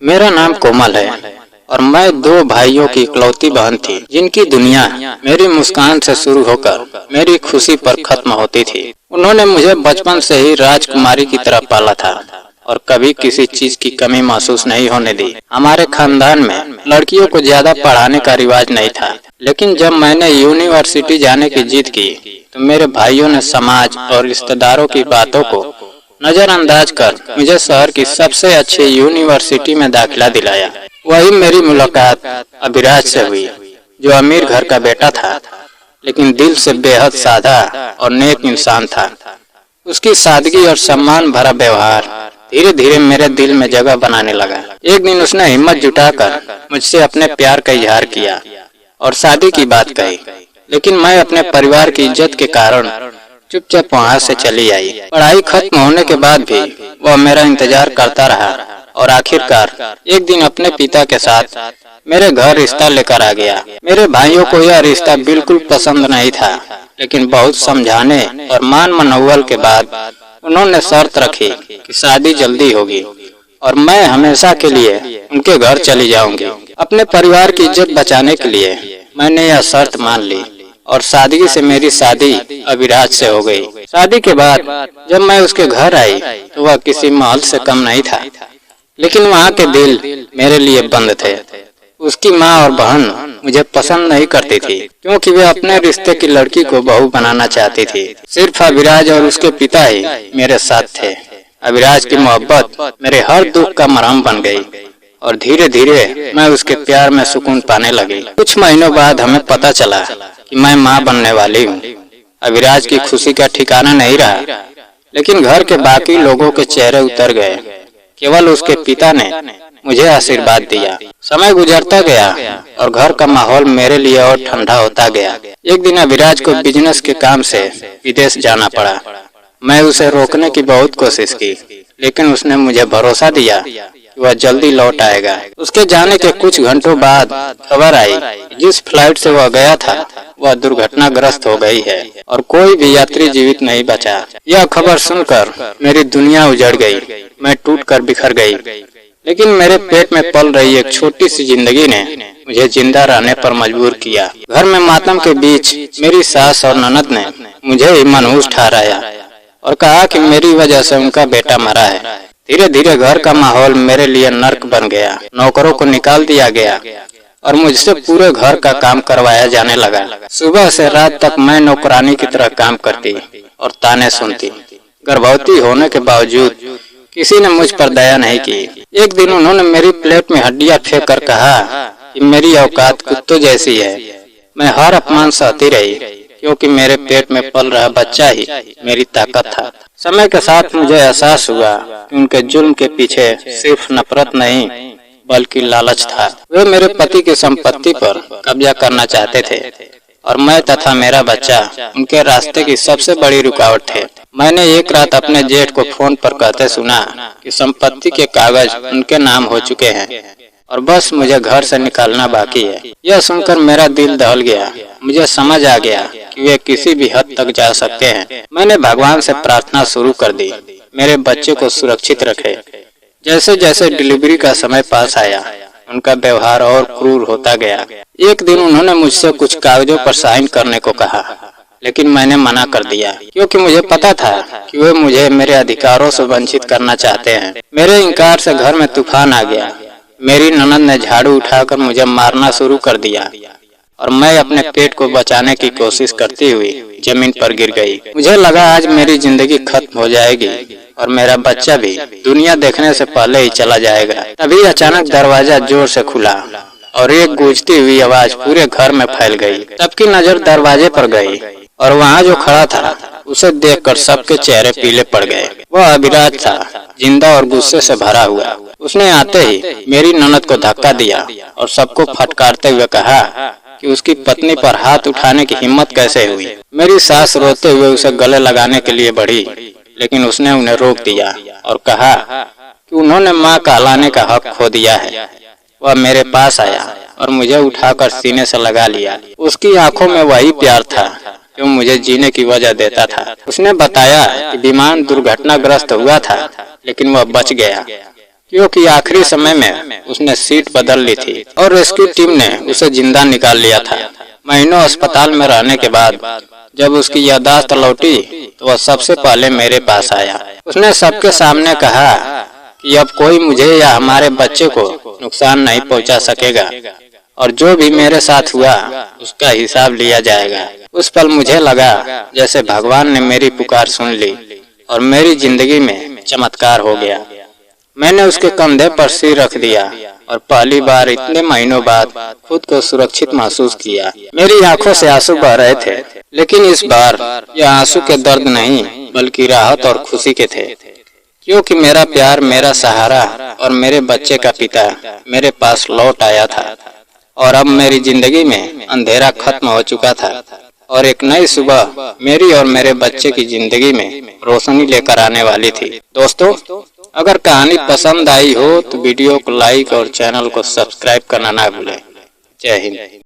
मेरा नाम कोमल है और मैं दो भाइयों की इकलौती बहन थी, जिनकी दुनिया मेरी मुस्कान से शुरू होकर मेरी खुशी पर खत्म होती थी। उन्होंने मुझे बचपन से ही राजकुमारी की तरह पाला था और कभी किसी चीज की कमी महसूस नहीं होने दी। हमारे खानदान में लड़कियों को ज्यादा पढ़ाने का रिवाज नहीं था, लेकिन जब मैंने यूनिवर्सिटी जाने की जिद की तो मेरे भाइयों ने समाज और रिश्तेदारों की बातों को नजरअंदाज कर मुझे शहर की सबसे अच्छी यूनिवर्सिटी में दाखिला दिलाया। वही मेरी मुलाकात अभिराज से हुई, जो अमीर घर का बेटा था लेकिन दिल से बेहद सादा और नेक इंसान था। उसकी सादगी और सम्मान भरा व्यवहार धीरे धीरे मेरे दिल में जगह बनाने लगा। एक दिन उसने हिम्मत जुटाकर मुझसे अपने प्यार का इजहार किया और शादी की बात कही, लेकिन मैं अपने परिवार की इज्जत के कारण चुपचाप वहाँ से चली आई। पढ़ाई खत्म होने के बाद भी वह मेरा इंतजार करता रहा और आखिरकार एक दिन अपने पिता के साथ मेरे घर रिश्ता लेकर आ गया। मेरे भाइयों को यह रिश्ता बिल्कुल पसंद नहीं था, लेकिन बहुत समझाने और मान मनौवल के बाद उन्होंने शर्त रखी कि शादी जल्दी होगी और मैं हमेशा के लिए उनके घर चली जाऊंगी। अपने परिवार की इज्जत बचाने के लिए मैंने यह शर्त मान ली और सादगी से मेरी शादी अभिराज से हो गई। शादी के बाद जब मैं उसके घर आई तो वह किसी महल से कम नहीं था, लेकिन वहाँ के दिल मेरे लिए बंद थे। उसकी माँ और बहन मुझे पसंद नहीं करती थी, क्योंकि वे अपने रिश्ते की लड़की को बहू बनाना चाहती थी। सिर्फ अभिराज और उसके पिता ही मेरे साथ थे। अभिराज की मोहब्बत मेरे हर दुख का मरहम बन गई और धीरे धीरे मैं उसके प्यार में सुकून पाने लगी। कुछ महीनों बाद हमें पता चला कि मैं माँ बनने वाली हूँ। अभिराज की खुशी का ठिकाना नहीं रहा, लेकिन घर के बाकी लोगों के चेहरे उतर गए। केवल उसके पिता ने मुझे आशीर्वाद दिया। समय गुजरता गया और घर का माहौल मेरे लिए और ठंडा होता गया। एक दिन अभिराज को बिजनेस के काम से विदेश जाना पड़ा। मैं उसे रोकने की बहुत कोशिश की, लेकिन उसने मुझे भरोसा दिया कि वह जल्दी लौट आएगा। उसके जाने के कुछ घंटों बाद खबर आई जिस फ्लाइट से वह गया था वह दुर्घटनाग्रस्त हो गई है और कोई भी यात्री जीवित नहीं बचा। यह खबर सुनकर मेरी दुनिया उजड़ गई। मैं टूटकर बिखर गई, लेकिन मेरे पेट में पल रही एक छोटी सी जिंदगी ने मुझे जिंदा रहने पर मजबूर किया। घर में मातम के बीच मेरी सास और ननद ने मुझे ही मनहूस ठहराया और कहा कि मेरी वजह से उनका बेटा मरा है। धीरे धीरे घर का माहौल मेरे लिए नर्क बन गया। नौकरों को निकाल दिया गया और मुझसे पूरे घर का काम करवाया जाने लगा। सुबह से रात तक मैं नौकरानी की तरह काम करती और ताने सुनती। गर्भवती होने के बावजूद किसी ने मुझ पर दया नहीं की। एक दिन उन्होंने मेरी प्लेट में हड्डियां फेंक कर कहा कि मेरी औकात कुत्तों जैसी है। मैं हर अपमान सहती रही, क्योंकि मेरे पेट में पल रहा बच्चा ही मेरी ताकत था। समय के साथ मुझे एहसास हुआ कि उनके जुल्म के पीछे सिर्फ नफरत नहीं बल्कि लालच था। वे मेरे पति की संपत्ति पर कब्जा करना चाहते थे और मैं तथा मेरा बच्चा उनके रास्ते की सबसे बड़ी रुकावट थे। मैंने एक रात अपने जेठ को फोन पर कहते सुना कि संपत्ति के कागज उनके नाम हो चुके हैं और बस मुझे घर से निकालना बाकी है। यह सुनकर मेरा दिल दहल गया। मुझे समझ आ गया कि वे किसी भी हद तक जा सकते हैं। मैंने भगवान से प्रार्थना शुरू कर दी, मेरे बच्चे को सुरक्षित रखे। जैसे जैसे डिलीवरी का समय पास आया, उनका व्यवहार और क्रूर होता गया। एक दिन उन्होंने मुझसे कुछ कागजों पर साइन करने को कहा, लेकिन मैंने मना कर दिया, क्योंकि मुझे पता था कि वे मुझे मेरे अधिकारों से वंचित करना चाहते हैं। मेरे इनकार से घर में तूफान आ गया। मेरी ननद ने झाड़ू उठाकर मुझे मारना शुरू कर दिया और मैं अपने पेट को बचाने की कोशिश करती हुई जमीन पर गिर गई। मुझे लगा आज मेरी जिंदगी खत्म हो जाएगी और मेरा बच्चा भी दुनिया देखने से पहले ही चला जाएगा। तभी अचानक दरवाजा जोर से खुला और एक गूंजती हुई आवाज पूरे घर में फैल गई। सबकी नजर दरवाजे पर गई और वहाँ जो खड़ा था उसे देखकर सबके चेहरे पीले पड़ गए। वह अभिराज था, जिंदा और गुस्से से भरा हुआ। उसने आते ही मेरी ननद को धक्का दिया और सबको फटकारते हुए कहा कि उसकी पत्नी पर हाथ उठाने की हिम्मत कैसे हुई। मेरी सास रोते हुए उसे गले लगाने के लिए बढ़ी, लेकिन उसने उन्हें रोक दिया और कहा कि उन्होंने माँ कहलाने का हक खो दिया है। वह मेरे पास आया और मुझे उठाकर सीने से लगा लिया। उसकी आंखों में वही प्यार था जो मुझे जीने की वजह देता था। उसने बताया कि विमान दुर्घटनाग्रस्त हुआ था, लेकिन वह बच गया क्योंकि आखिरी समय में उसने सीट बदल ली थी और रेस्क्यू टीम ने उसे जिंदा निकाल लिया था। महीनों अस्पताल में रहने के बाद जब उसकी याददाश्त लौटी तो वह सबसे पहले मेरे पास आया। उसने सबके सामने कहा कि अब कोई मुझे या हमारे बच्चे को नुकसान नहीं पहुंचा सकेगा और जो भी मेरे साथ हुआ उसका हिसाब लिया जाएगा। उस पल मुझे लगा जैसे भगवान ने मेरी पुकार सुन ली और मेरी जिंदगी में चमत्कार हो गया। मैंने उसके कंधे पर सिर रख दिया और पहली बार इतने महीनों बाद खुद को सुरक्षित महसूस किया। मेरी आंखों से आंसू बह रहे थे, लेकिन इस बार यह आंसू के दर्द नहीं बल्कि राहत और खुशी के थे, क्योंकि मेरा प्यार, मेरा सहारा और मेरे बच्चे का पिता मेरे पास लौट आया था और अब मेरी जिंदगी में अंधेरा खत्म हो चुका था और एक नई सुबह मेरी और मेरे बच्चे की जिंदगी में रोशनी लेकर आने वाली थी। दोस्तों, अगर कहानी पसंद आई हो तो वीडियो को लाइक और चैनल को सब्सक्राइब करना ना भूलें। जय हिंद।